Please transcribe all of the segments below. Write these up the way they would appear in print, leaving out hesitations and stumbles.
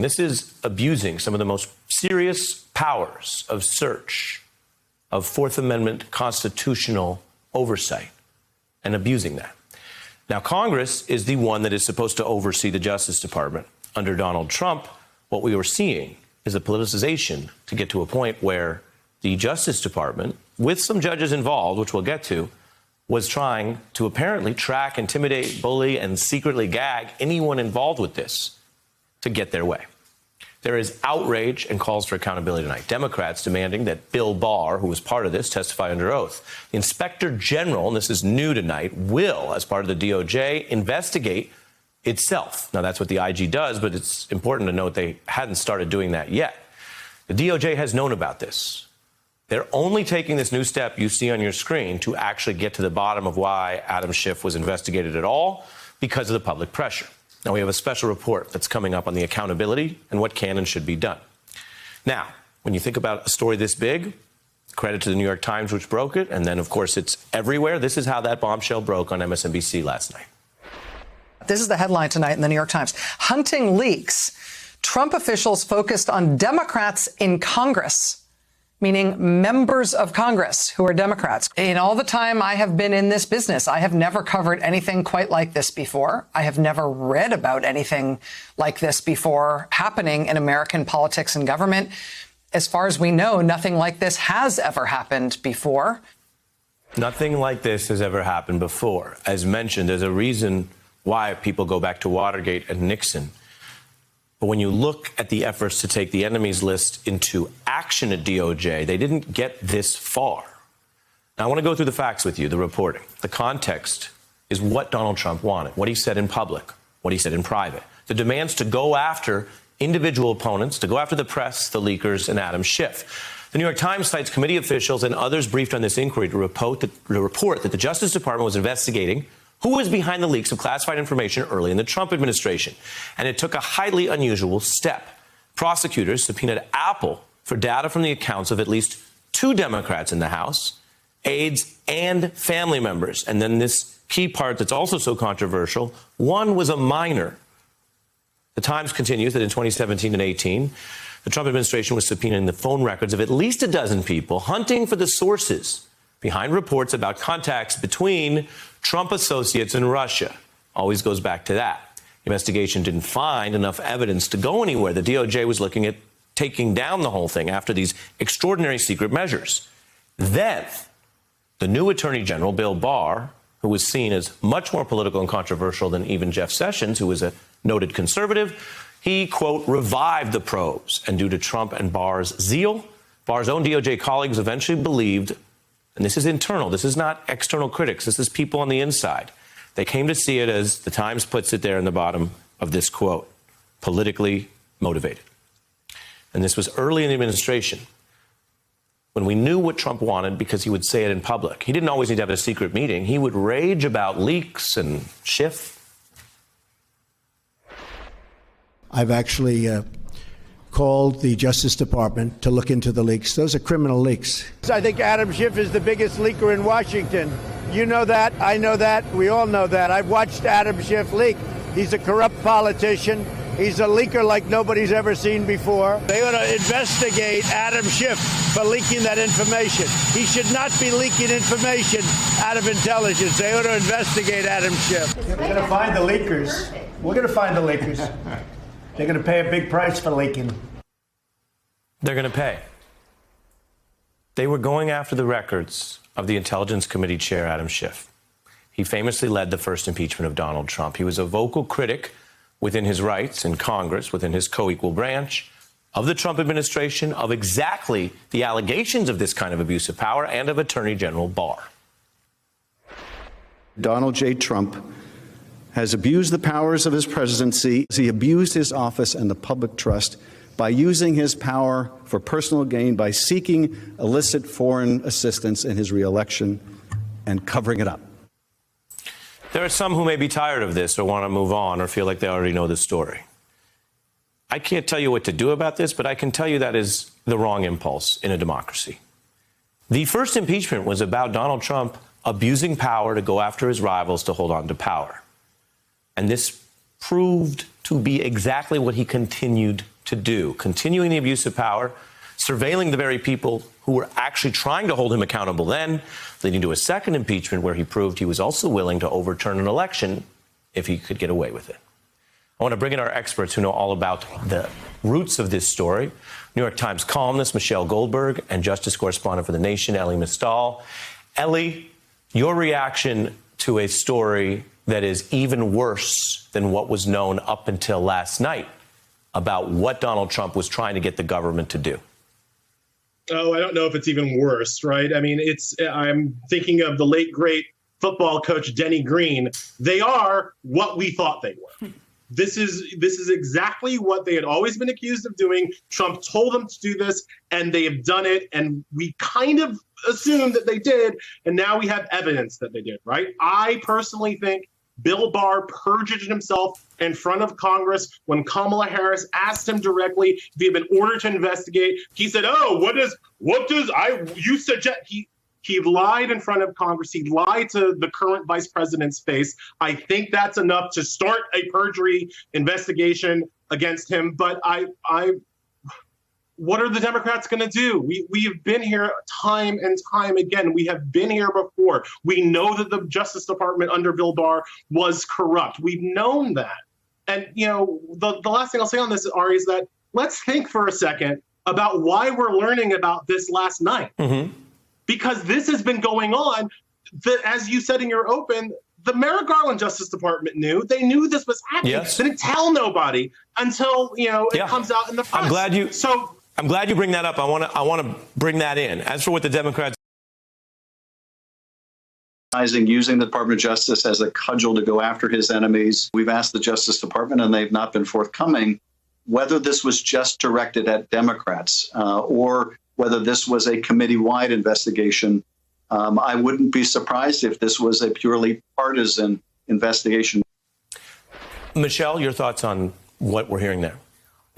This is abusing some of the most serious powers of search, of Fourth Amendment constitutional oversight, and abusing that. Now, Congress is the one that is supposed to oversee the Justice Department. Under Donald Trump, what we were seeing is a politicization to get to a point where the Justice Department, with some judges involved, which we'll get to, was trying to apparently track, intimidate, bully, and secretly gag anyone involved with this to get their way. There is outrage and calls for accountability tonight. Democrats demanding that Bill Barr, who was part of this, testify under oath. The Inspector General, and this is new tonight, will, as part of the DOJ, investigate itself. Now, that's what the IG does, but it's important to note they hadn't started doing that yet. The DOJ has known about this. They're only taking this new step you see on your screen to actually get to the bottom of why Adam Schiff was investigated at all, because of the public pressure. Now, we have a special report that's coming up on the accountability and what can and should be done. Now, when you think about a story this big, credit to the New York Times, which broke it, and then, of course, it's everywhere. This is how that bombshell broke on MSNBC last night. This is the headline tonight in the New York Times. Hunting leaks. Trump officials focused on Democrats in Congress, meaning members of Congress who are Democrats. In all the time I have been in this business, I have never covered anything quite like this before. I have never read about anything like this before happening in American politics and government. As far as we know, nothing like this has ever happened before. Nothing like this has ever happened before. As mentioned, there's a reason why people go back to Watergate and Nixon. But when you look at the efforts to take the enemies list into action at DOJ, they didn't get this far. Now, I want to go through the facts with you, the reporting. The context is what Donald Trump wanted, what he said in public, what he said in private. The demands to go after individual opponents, to go after the press, the leakers, and Adam Schiff. The New York Times cites committee officials and others briefed on this inquiry to report that the Justice Department was investigating who was behind the leaks of classified information early in the Trump administration. And it took a highly unusual step. Prosecutors subpoenaed Apple for data from the accounts of at least 2 Democrats in the House, aides, and family members. And then this key part that's also so controversial, one was a minor. The Times continues that in 2017 and 18, the Trump administration was subpoenaing the phone records of at least a dozen people, hunting for the sources behind reports about contacts between Trump associates in Russia. Always goes back to that. The investigation didn't find enough evidence to go anywhere. The DOJ was looking at taking down the whole thing after these extraordinary secret measures. Then, the new Attorney General, Bill Barr, who was seen as much more political and controversial than even Jeff Sessions, who was a noted conservative, he, quote, revived the probes. And due to Trump and Barr's zeal, Barr's own DOJ colleagues eventually believed, and this is internal, this is not external critics, this is people on the inside. They came to see it as the Times puts it there in the bottom of this quote, politically motivated. And this was early in the administration when we knew what Trump wanted because he would say it in public. He didn't always need to have a secret meeting. He would rage about leaks and Schiff. I've actually called the Justice Department to look into the leaks. Those are criminal leaks. I think Adam Schiff is the biggest leaker in Washington. You know that. I know that. We all know that. I've watched Adam Schiff leak. He's a corrupt politician. He's a leaker like nobody's ever seen before. They ought to investigate Adam Schiff for leaking that information. He should not be leaking information out of intelligence. They ought to investigate Adam Schiff. We're going to find the leakers. We're going to find the leakers. They're going to pay a big price for leaking. They're going to pay. They were going after the records of the Intelligence Committee Chair, Adam Schiff. He famously led the first impeachment of Donald Trump. He was a vocal critic within his rights in Congress, within his co-equal branch of the Trump administration, of exactly the allegations of this kind of abuse of power and of Attorney General Barr. Donald J. Trump has abused the powers of his presidency. He abused his office and the public trust by using his power for personal gain, by seeking illicit foreign assistance in his reelection and covering it up. There are some who may be tired of this or want to move on or feel like they already know the story. I can't tell you what to do about this, but I can tell you that is the wrong impulse in a democracy. The first impeachment was about Donald Trump abusing power to go after his rivals to hold on to power. And this proved to be exactly what he continued to do, continuing the abuse of power, surveilling the very people who were actually trying to hold him accountable then, leading to a second impeachment where he proved he was also willing to overturn an election if he could get away with it. I want to bring in our experts who know all about the roots of this story. New York Times columnist Michelle Goldberg and justice correspondent for The Nation, Elie Mystal. Elie, your reaction to a story that is even worse than what was known up until last night about what Donald Trump was trying to get the government to do. Oh, I don't know if it's even worse, right? I mean, I'm thinking of the late, great football coach, Denny Green. They are what we thought they were. This is exactly what they had always been accused of doing. Trump told them to do this, and they have done it. And we kind of assumed that they did. And now we have evidence that they did, right? I personally think Bill Barr perjured himself in front of Congress when Kamala Harris asked him directly if he had been ordered to investigate. He said, you suggest he lied in front of Congress. He lied to the current vice president's face. I think that's enough to start a perjury investigation against him. But what are the Democrats going to do? We have been here time and time again. We have been here before. We know that the Justice Department under Bill Barr was corrupt. We've known that. And, the last thing I'll say on this, Ari, is that let's think for a second about why we're learning about this last night. Mm-hmm. Because this has been going on. As you said in your open, the Merrick Garland Justice Department knew. They knew this was happening. Yes. They didn't tell nobody until, it comes out in the press. I'm glad you bring that up. I want to bring that in. As for what the Democrats using the Department of Justice as a cudgel to go after his enemies. We've asked the Justice Department, and they've not been forthcoming, whether this was just directed at Democrats or whether this was a committee-wide investigation. I wouldn't be surprised if this was a purely partisan investigation. Michelle, your thoughts on what we're hearing there?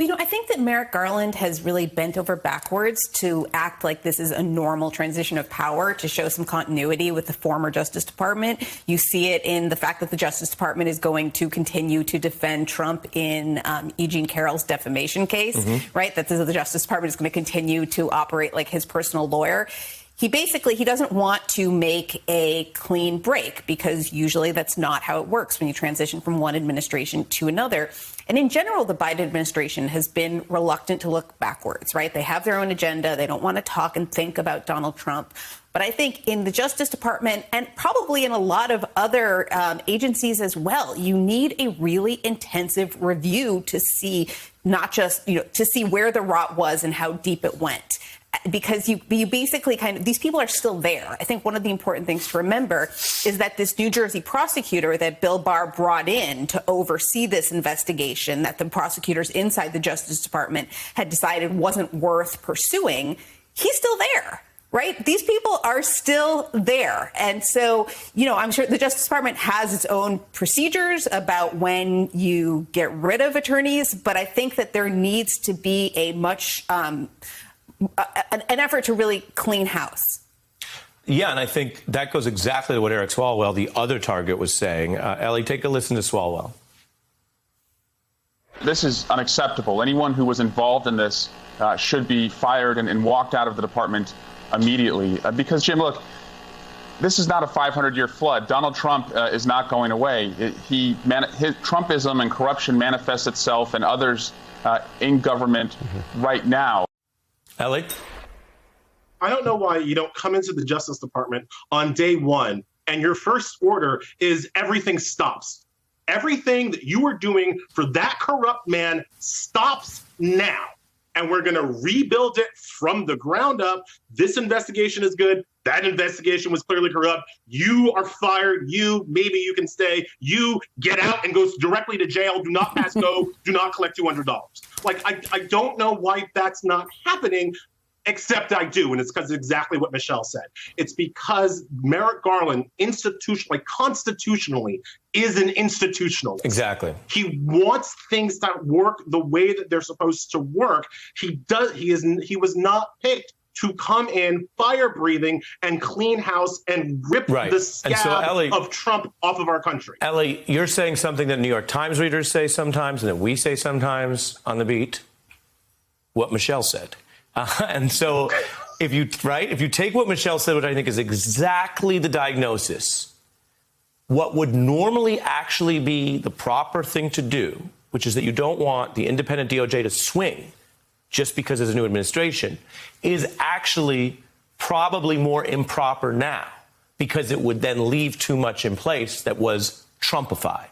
I think that Merrick Garland has really bent over backwards to act like this is a normal transition of power, to show some continuity with the former Justice Department. You see it in the fact that the Justice Department is going to continue to defend Trump in E. Jean Carroll's defamation case, right? That the Justice Department is going to continue to operate like his personal lawyer. He doesn't want to make a clean break, because usually that's not how it works when you transition from one administration to another. And in general, the Biden administration has been reluctant to look backwards, right? They have their own agenda. They don't want to talk and think about Donald Trump. But I think in the Justice Department, and probably in a lot of other agencies as well, you need a really intensive review to see not just, to see where the rot was and how deep it went. Because you basically these people are still there. I think one of the important things to remember is that this New Jersey prosecutor that Bill Barr brought in to oversee this investigation that the prosecutors inside the Justice Department had decided wasn't worth pursuing, he's still there. Right? These people are still there. And so, I'm sure the Justice Department has its own procedures about when you get rid of attorneys. But I think that there needs to be a much an effort to really clean house. Yeah, and I think that goes exactly to what Eric Swalwell, the other target, was saying. Elie, take a listen to Swalwell. This is unacceptable. Anyone who was involved in this should be fired and walked out of the department immediately. Because, Jim, look, this is not a 500-year flood. Donald Trump is not going away. His Trumpism and corruption manifests itself and others in government right now. Elie? I don't know why you don't come into the Justice Department on day one and your first order is everything stops. Everything that you were doing for that corrupt man stops now. And we're going to rebuild it from the ground up. This investigation is good. That investigation was clearly corrupt. You are fired. Maybe you can stay. You get out and go directly to jail. Do not pass go. Do not collect $200. I don't know why that's not happening, except I do. And it's because exactly what Michelle said. It's because Merrick Garland constitutionally is an institutionalist. Exactly. He wants things to work the way that they're supposed to work. He was not picked to come in fire breathing and clean house and rip the scab of Trump off of our country. Ellie, you're saying something that New York Times readers say sometimes and that we say sometimes on the beat, what Michelle said. And so if you take what Michelle said, which I think is exactly the diagnosis, what would normally actually be the proper thing to do, which is that you don't want the independent DOJ to swing just because there's a new administration, is actually probably more improper now, because it would then leave too much in place that was Trumpified.